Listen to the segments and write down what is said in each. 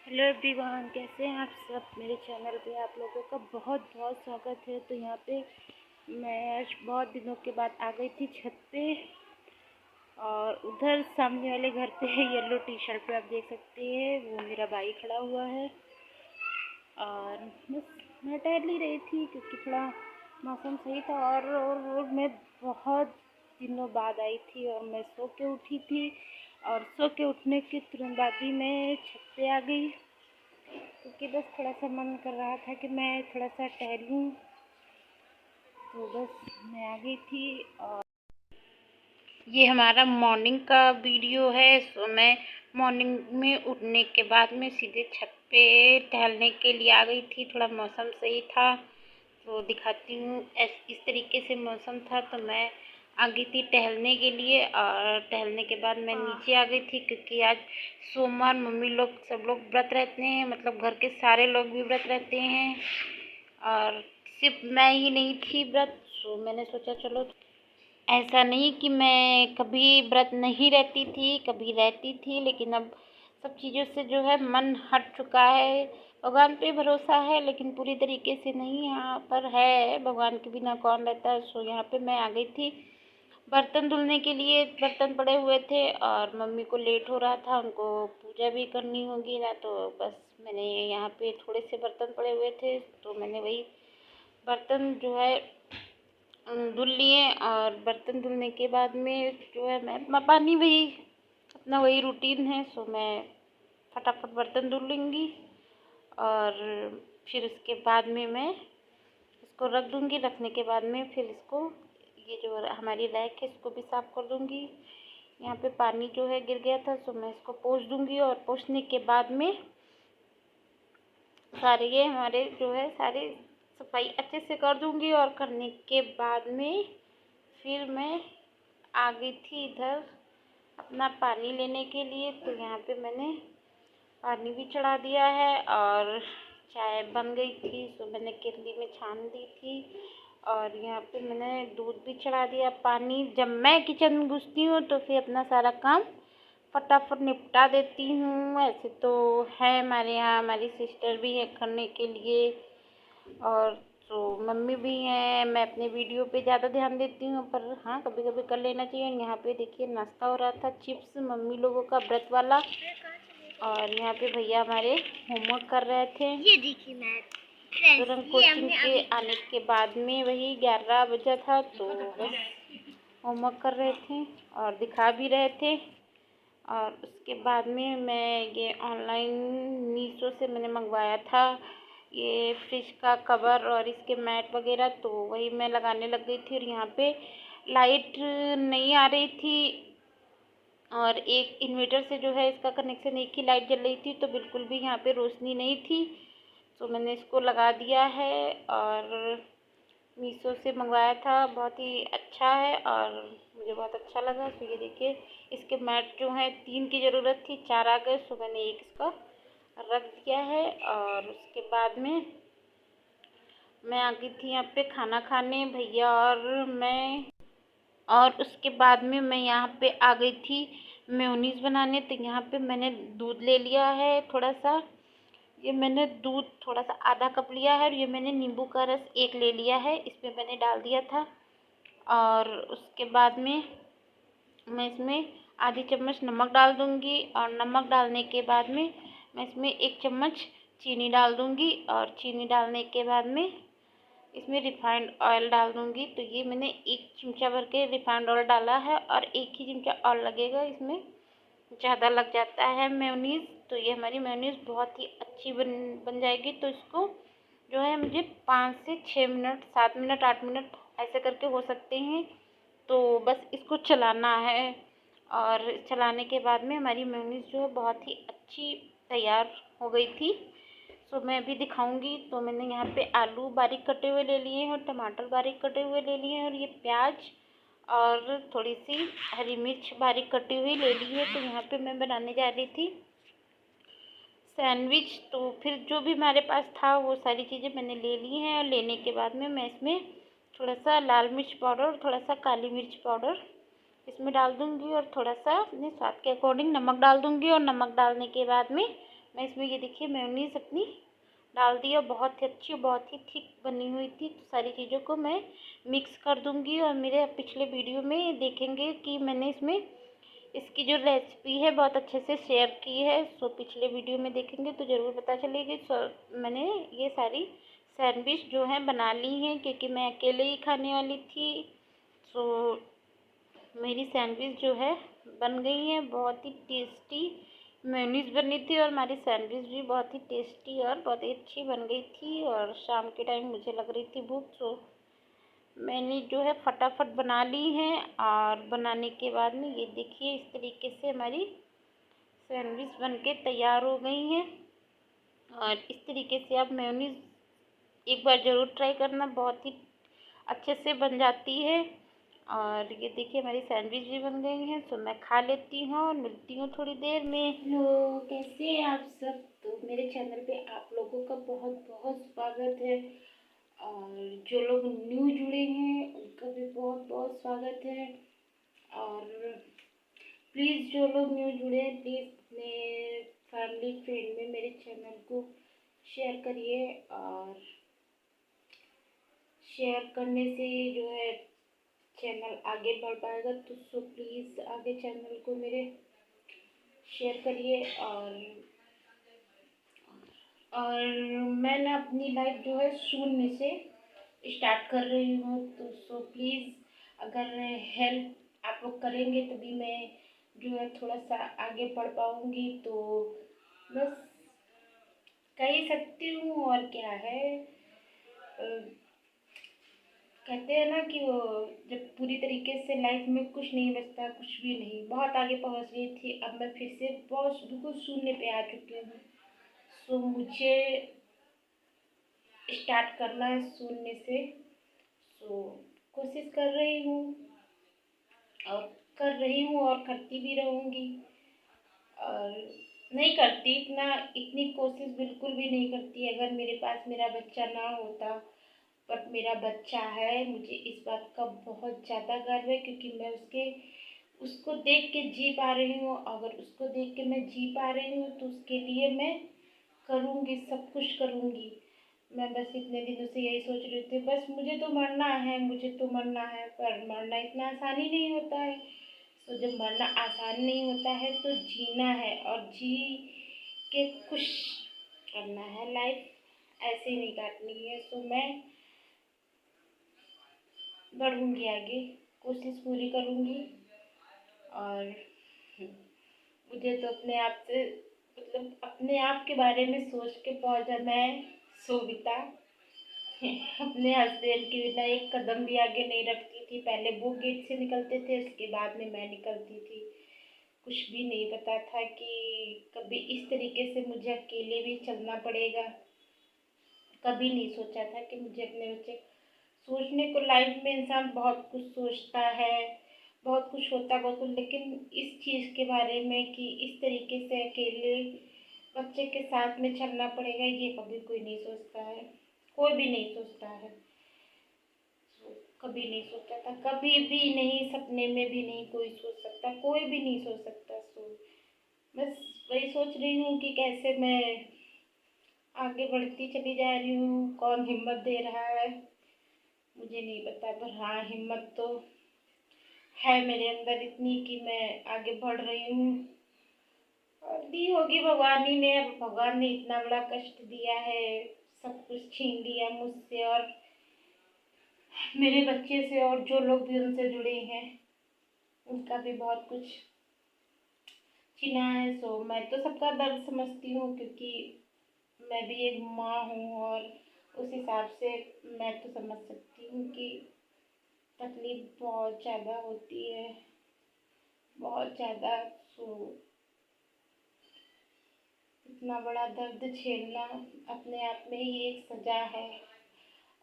Hello everyone, कैसे हैं आप सब। मेरे चैनल पे आप लोगों का बहुत बहुत स्वागत है। तो यहाँ पे मैं आज बहुत दिनों के बाद आ गई थी छत पे, और उधर सामने वाले घर पे येलो टी शर्ट पे आप देख सकते हैं वो मेरा भाई खड़ा हुआ है। और बस मैं टहल ही रही थी क्योंकि थोड़ा मौसम सही था, और मैं बहुत दिनों बाद आई थी और मैं सो के उठी थी, और सो के उठने के तुरंत बाद ही मैं छत पे आ गई क्योंकि बस थोड़ा सा मन कर रहा था कि मैं थोड़ा सा टहलूं। तो बस मैं आ गई थी। और ये हमारा मॉर्निंग का वीडियो है। सो मैं मॉर्निंग में उठने के बाद में सीधे छत पे टहलने के लिए आ गई थी। थोड़ा मौसम सही था तो दिखाती हूँ। इस तरीके से मौसम था तो मैं आ गई थी टहलने के लिए, और टहलने के बाद मैं नीचे आ गई थी क्योंकि आज सोमवार मम्मी लोग सब लोग व्रत रहते हैं, मतलब घर के सारे लोग भी व्रत रहते हैं और सिर्फ मैं ही नहीं थी व्रत। सो मैंने सोचा चलो, ऐसा नहीं कि मैं कभी व्रत नहीं रहती थी, कभी रहती थी, लेकिन अब सब चीज़ों से जो है मन हट चुका है। भगवान पे भरोसा है लेकिन पूरी तरीके से नहीं, यहाँ पर है भगवान के बिना कौन रहता है। सो यहाँ पे मैं आ गई थी बर्तन धुलने के लिए। बर्तन पड़े हुए थे और मम्मी को लेट हो रहा था, उनको पूजा भी करनी होगी ना, तो बस मैंने यहाँ पे थोड़े से बर्तन पड़े हुए थे तो मैंने वही बर्तन जो है धुल लिए। और बर्तन धुलने के बाद में जो है मैं पानी वही अपना वही रूटीन है। सो मैं फटाफट बर्तन धुल लूँगी और फिर उसके बाद में मैं इसको रख दूँगी। रखने के बाद में फिर इसको, ये जो हमारी रैक है इसको भी साफ़ कर दूँगी। यहाँ पे पानी जो है गिर गया था, सो मैं इसको पोंछ दूँगी। और पोंछने के बाद में सारे ये हमारे जो है सारे सफाई अच्छे से कर दूँगी। और करने के बाद में फिर मैं आ गई थी इधर अपना पानी लेने के लिए। तो यहाँ पे मैंने पानी भी चढ़ा दिया है और चाय बन गई थी, तो मैंने केतली में छान दी थी। और यहाँ पे मैंने दूध भी चढ़ा दिया। पानी जब मैं किचन में घुसती हूँ तो फिर अपना सारा काम फटाफट निपटा देती हूँ। ऐसे तो है हमारे यहाँ, हमारी सिस्टर भी है करने के लिए, और तो मम्मी भी हैं। मैं अपने वीडियो पे ज़्यादा ध्यान देती हूँ, पर हाँ कभी कभी कर लेना चाहिए। यहाँ पे देखिए नाश्ता हो रहा था, चिप्स, मम्मी लोगों का व्रत वाला। और यहाँ पे भैया हमारे होमवर्क कर रहे थे। ये देखिए मैम, तुरंत कोचिंग के आने के बाद में वही 11 बजा था, तो बस होमवर्क कर रहे थे और दिखा भी रहे थे। और उसके बाद में मैं ये ऑनलाइन मीशो से मैंने मंगवाया था ये फ्रिज का कवर और इसके मैट वगैरह, तो वही मैं लगाने लग गई थी। और यहाँ पे लाइट नहीं आ रही थी और एक इन्वर्टर से जो है इसका कनेक्शन, एक ही लाइट जल रही थी, तो बिल्कुल भी यहाँ पे रोशनी नहीं थी। तो मैंने इसको लगा दिया है और मीशो से मंगवाया था, बहुत ही अच्छा है और मुझे बहुत अच्छा लगा। तो ये देखिए इसके मैट जो हैं 3 की ज़रूरत थी, 4 आ गए, सो मैंने एक इसका रख दिया है। और उसके बाद में मैं आ गई थी यहाँ पे खाना खाने, भैया और मैं। और उसके बाद में मैं यहाँ पे आ गई थी मेयोनीज़ बनाने। तो यहाँ पे मैंने दूध ले लिया है थोड़ा सा, ये मैंने दूध थोड़ा सा आधा कप लिया है, और ये मैंने नींबू का रस 1 ले लिया है, इसमें मैंने डाल दिया था। और उसके बाद में मैं इसमें आधी चम्मच नमक डाल दूँगी, और नमक डालने के बाद में मैं इसमें 1 चम्मच चीनी डाल दूँगी। और चीनी डालने के बाद में इसमें रिफाइंड ऑयल डाल दूँगी। तो ये मैंने 1 चमचा भर के रिफाइंड ऑयल डाला है, और 1 ही चमचा और लगेगा, इसमें ज़्यादा लग जाता है मेयोनीज़। तो ये हमारी मेयोनीज़ बहुत ही अच्छी बन जाएगी। तो इसको जो है मुझे 5 से 6 मिनट, 7 मिनट, 8 मिनट ऐसे करके हो सकते हैं, तो बस इसको चलाना है। और चलाने के बाद में हमारी मेयोनीज़ जो है बहुत ही अच्छी तैयार हो गई थी। सो मैं अभी दिखाऊंगी। तो मैंने यहाँ पे आलू बारीक कटे हुए ले लिए हैं, और टमाटर बारीक कटे हुए ले लिए हैं, और ये प्याज और थोड़ी सी हरी मिर्च बारीक कटी हुई ले ली है। तो यहाँ पे मैं बनाने जा रही थी सैंडविच। तो फिर जो भी हमारे पास था वो सारी चीज़ें मैंने ले ली हैं, और लेने के बाद में मैं इसमें थोड़ा सा लाल मिर्च पाउडर और थोड़ा सा काली मिर्च पाउडर इसमें डाल दूँगी, और थोड़ा सा अपने स्वाद के अकॉर्डिंग नमक डाल दूँगी। और नमक डालने के बाद में मैं इसमें ये देखिए मेयोनीज अपनी डाल दी और बहुत ही अच्छी, बहुत ही थिक बनी हुई थी। तो सारी चीज़ों को मैं मिक्स कर दूँगी और मेरे पिछले वीडियो में देखेंगे कि मैंने इसमें इसकी जो रेसिपी है बहुत अच्छे से शेयर की है। सो पिछले वीडियो में देखेंगे तो ज़रूर पता चलेगी। मैंने ये सारी सैंडविच जो है बना ली हैं क्योंकि मैं अकेले ही खाने वाली थी। सो मेरी सैंडविच जो है बन गई है, बहुत ही टेस्टी मेयोनीज बनी थी और हमारी सैंडविच भी बहुत ही टेस्टी और बहुत ही अच्छी बन गई थी। और शाम के टाइम मुझे लग रही थी भूख, तो मैंने जो है फटाफट बना ली हैं। और बनाने के बाद में ये देखिए इस तरीके से हमारी सैंडविच बन के तैयार हो गई हैं। और इस तरीके से आप मेयोनीज एक बार ज़रूर ट्राई करना, बहुत ही अच्छे से बन जाती है। और ये देखिए हमारी सैंडविच भी बन गई हैं। सो मैं खा लेती हूँ और मिलती हूँ थोड़ी देर में। हेलो, कैसे हैं आप सब? तो मेरे चैनल पे आप लोगों का बहुत बहुत स्वागत है। और जो लोग न्यू जुड़े हैं उनका भी बहुत बहुत स्वागत है। और प्लीज़ जो लोग न्यू जुड़े हैं प्लीज़ अपने फैमिली फ्रेंड में मेरे चैनल को शेयर करिए। और शेयर करने से जो है चैनल आगे बढ़ पाएगा। तो सो प्लीज़ आगे चैनल को मेरे शेयर करिए। और मैं ना अपनी लाइफ जो है शून्य से स्टार्ट कर रही हूँ। तो सो प्लीज़ अगर हेल्प आप लोग करेंगे तभी मैं जो है थोड़ा सा आगे बढ़ पाऊँगी। तो बस कह ही सकती हूँ। और क्या है, कहते हैं ना कि वो जब पूरी तरीके से लाइफ में कुछ नहीं बचता, कुछ भी नहीं, बहुत आगे पहुँच गई थी, अब मैं फिर से बहुत बिल्कुल शून्य पे आ चुकी हूँ। सो मुझे स्टार्ट करना है शून्य से। सो कोशिश कर रही हूँ और कर रही हूँ और करती भी रहूँगी। और नहीं करती इतनी कोशिश बिल्कुल भी नहीं करती। अगर मेरे पास मेरा बच्चा ना होता, बट मेरा बच्चा है, मुझे इस बात का बहुत ज़्यादा गर्व है क्योंकि मैं उसको देख के जी पा रही हूँ। अगर उसको देख के मैं जी पा रही हूँ तो उसके लिए मैं करूँगी, सब कुछ करूँगी। मैं बस इतने दिनों से यही सोच रही थी, बस मुझे तो मरना है, मुझे तो मरना है। पर मरना इतना आसानी नहीं होता है। तो जब मरना आसान नहीं होता है तो जीना है और जी के कुछ करना है। लाइफ ऐसे ही नहीं काटनी है। सो मैं बढ़ूँगी आगे, कोशिश पूरी करूँगी। और मुझे तो अपने आप से मतलब अपने आप के बारे में सोच के बहुत ज़्यादा, मैं सोविता अपने हस्बैंड के बिना एक कदम भी आगे नहीं रखती थी। पहले वो गेट से निकलते थे, उसके बाद में मैं निकलती थी। कुछ भी नहीं पता था कि कभी इस तरीके से मुझे अकेले भी चलना पड़ेगा। कभी नहीं सोचा था कि मुझे अपने बच्चे, सोचने को लाइफ में इंसान बहुत कुछ सोचता है, बहुत कुछ होता बहुत कुछ, लेकिन इस चीज़ के बारे में कि इस तरीके से अकेले बच्चे के साथ में चलना पड़ेगा, ये कभी कोई नहीं सोचता है। कोई भी नहीं सोचता है। कभी नहीं सोचा था, कभी भी नहीं, सपने में भी नहीं कोई सोच सकता, कोई भी नहीं सोच सकता। सो बस वही सोच रही हूँ कि कैसे मैं आगे बढ़ती चली जा रही हूँ। कौन हिम्मत दे रहा है मुझे नहीं पता, पर हाँ हिम्मत तो है मेरे अंदर इतनी कि मैं आगे बढ़ रही हूँ। और दी होगी भगवान ही ने। अब भगवान ने इतना बड़ा कष्ट दिया है, सब कुछ छीन लिया मुझसे और मेरे बच्चे से, और जो लोग भी उनसे जुड़े हैं उनका भी बहुत कुछ छीना है। सो मैं तो सबका दर्द समझती हूँ क्योंकि मैं भी एक माँ हूँ और उस हिसाब से मैं तो समझ सकती हूँ कि तकलीफ बहुत ज़्यादा होती है, बहुत ज़्यादा। सो इतना बड़ा दर्द झेलना अपने आप में ही एक सज़ा है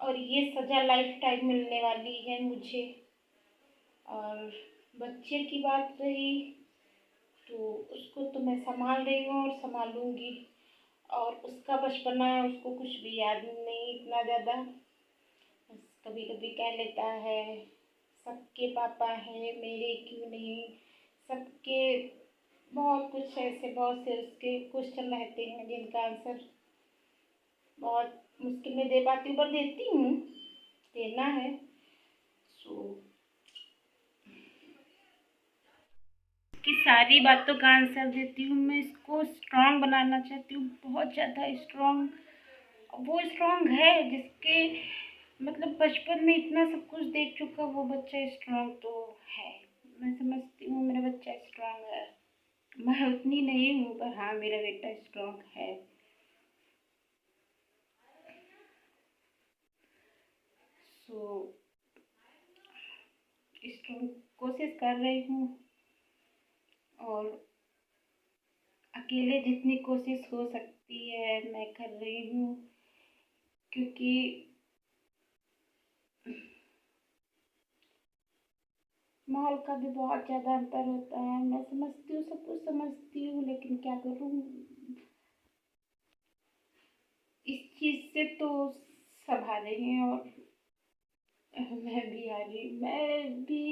और ये सज़ा लाइफ टाइम मिलने वाली है मुझे। और बच्चे की बात रही तो उसको तो मैं संभाल रही हूँ और संभालूंगी। और उसका बचपना है, उसको कुछ भी याद नहीं इतना ज़्यादा। बस कभी कभी कह लेता है सबके पापा हैं मेरे क्यों नहीं, सबके बहुत बहुत कुछ ऐसे बहुत से उसके क्वेश्चन रहते हैं जिनका आंसर बहुत मुश्किल में दे पाती हूँ, पर देती हूँ, देना है। सो की सारी बातों का आंसर देती हूँ। मैं इसको स्ट्रांग बनाना चाहती हूँ, बहुत ज़्यादा स्ट्रांग। वो स्ट्रांग है जिसके मतलब बचपन में इतना सब कुछ देख चुका वो बच्चा स्ट्रांग तो है। मैं समझती हूँ मेरा बच्चा स्ट्रांग है। मैं उतनी नहीं हूँ, पर हाँ मेरा बेटा स्ट्रांग है। सो स्ट्रांग कोशिश कर रही हूँ, और अकेले जितनी कोशिश हो सकती है मैं कर रही हूँ, क्योंकि माहौल का भी बहुत ज़्यादा अंतर होता है। मैं समझती हूँ, सब कुछ समझती हूँ, लेकिन क्या करूँ, इस चीज़ से तो सब हारे हैं और मैं भी हारी। मैं भी,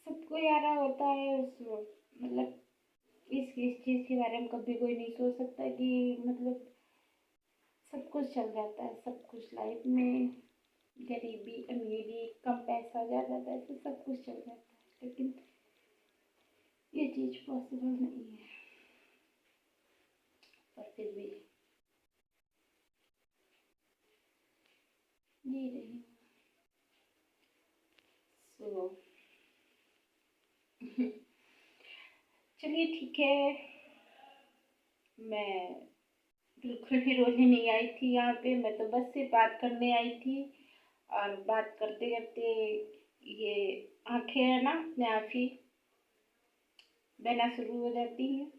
सबको हारा होता है उस मतलब इस चीज़ के बारे में कभी कोई नहीं सोच सकता कि मतलब सब कुछ चल जाता है, सब कुछ लाइफ में, गरीबी अमीरी, कम पैसा ज़्यादा पैसा, सब कुछ चल जाता है, लेकिन ये चीज़ पॉसिबल नहीं है। पर फिर भी जी रही हूँ। सो चलिए ठीक है, मैं बिल्कुल भी रोने नहीं आई थी यहाँ पे। मैं तो बस से बात करने आई थी, और बात करते करते ये आंखें है ना अपने आप ही बहना शुरू हो जाती हैं।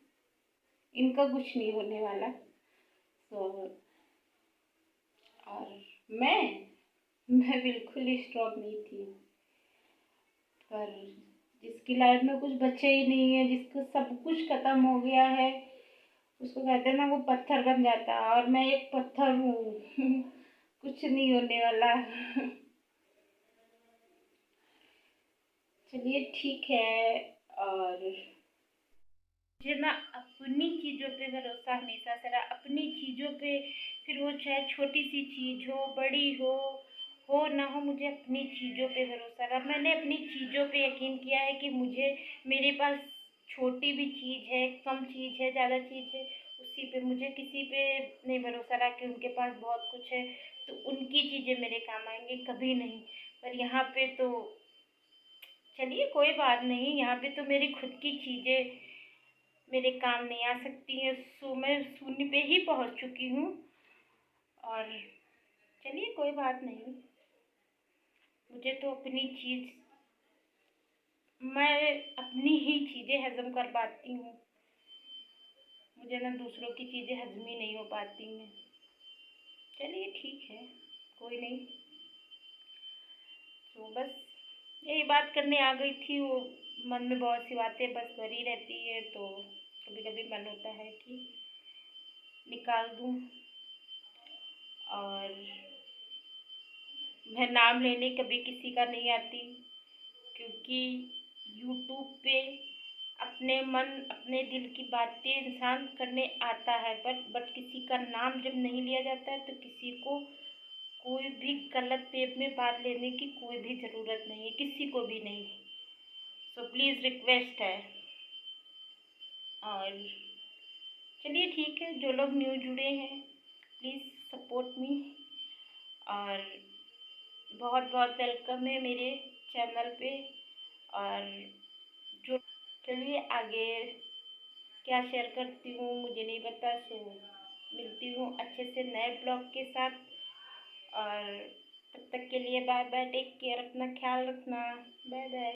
इनका कुछ नहीं होने वाला। तो और मैं बिल्कुल स्ट्रॉन्ग नहीं थी, पर जिसकी लाइफ में कुछ बचे ही नहीं है, जिसका सब कुछ खत्म हो गया है, उसको कहते हैं ना वो पत्थर बन जाता है, और मैं एक पत्थर हूँ कुछ नहीं होने वाला चलिए ठीक है। और मुझे ना अपनी चीज़ों पे भरोसा हमेशा से रहा, अपनी चीज़ों पे, फिर वो चाहे छोटी सी चीज़ हो, बड़ी हो ना हो, मुझे अपनी चीज़ों पे भरोसा रहा। मैंने अपनी चीज़ों पे यकीन किया है कि मुझे, मेरे पास छोटी भी चीज़ है, कम चीज़ है, ज़्यादा चीज़ है, उसी पे, मुझे किसी पे नहीं भरोसा रहा कि उनके पास बहुत कुछ है तो उनकी चीज़ें मेरे काम आएंगी, कभी नहीं। पर यहाँ पे तो चलिए कोई बात नहीं, यहाँ पे तो मेरी खुद की चीज़ें मेरे काम नहीं आ सकती हैं। सो मैं शून्य पे ही पहुँच चुकी हूँ, और चलिए कोई बात नहीं। मुझे तो अपनी चीज़, मैं अपनी ही चीज़ें हज़म कर पाती हूँ, मुझे ना दूसरों की चीज़ें हज़म ही नहीं हो पाती हैं। चलिए ठीक है, कोई नहीं। तो बस यही बात करने आ गई थी। वो मन में बहुत सी बातें बस भरी रहती है, तो कभी कभी मन होता है कि निकाल दूँ। और मैं नाम लेने कभी किसी का नहीं आती, क्योंकि यूट्यूब पे अपने मन अपने दिल की बातें इंसान करने आता है, बट किसी का नाम जब नहीं लिया जाता है तो किसी को कोई भी गलत वे में बात लेने की कोई भी ज़रूरत नहीं है, किसी को भी नहीं। सो प्लीज़ रिक्वेस्ट है। और चलिए ठीक है, जो लोग न्यू जुड़े हैं प्लीज़ सपोर्ट मी, और बहुत बहुत वेलकम है मेरे चैनल पे। और जो, चलिए आगे क्या शेयर करती हूँ मुझे नहीं पता। सो मिलती हूँ अच्छे से नए ब्लॉग के साथ, और तब तक के लिए बाय बाय, टेक केयर, अपना ख्याल रखना, बाय बाय।